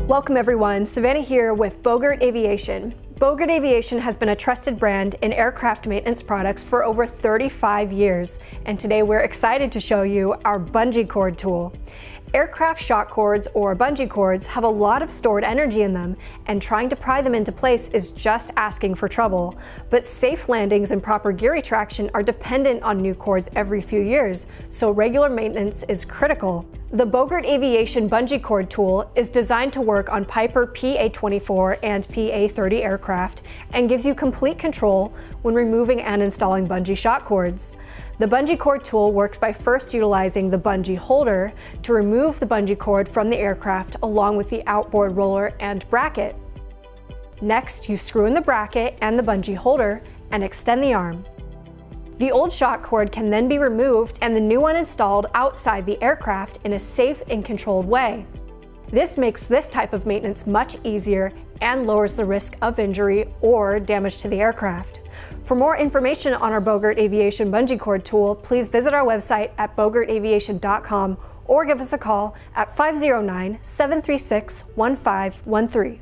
Welcome everyone, Savannah here with Bogert Aviation. Bogert Aviation has been a trusted brand in aircraft maintenance products for over 35 years, and today we're excited to show you our Bungee Cord tool. Aircraft shock cords or bungee cords have a lot of stored energy in them, and trying to pry them into place is just asking for trouble. But safe landings and proper gear retraction are dependent on new cords every few years, so regular maintenance is critical. The Bogert Aviation Bungee Cord tool is designed to work on Piper PA24 and PA30 aircraft and gives you complete control when removing and installing bungee shock cords. The Bungee Cord tool works by first utilizing the Bungee Holder to remove the bungee cord from the aircraft along with the outboard roller and bracket. Next, you screw in the bracket and the Bungee Holder and extend the arm. The old shock cord can then be removed and the new one installed outside the aircraft in a safe and controlled way. This makes this type of maintenance much easier and lowers the risk of injury or damage to the aircraft. For more information on our Bogert Aviation Bungee Cord tool, please visit our website at bogertaviation.com or give us a call at 509-736-1513.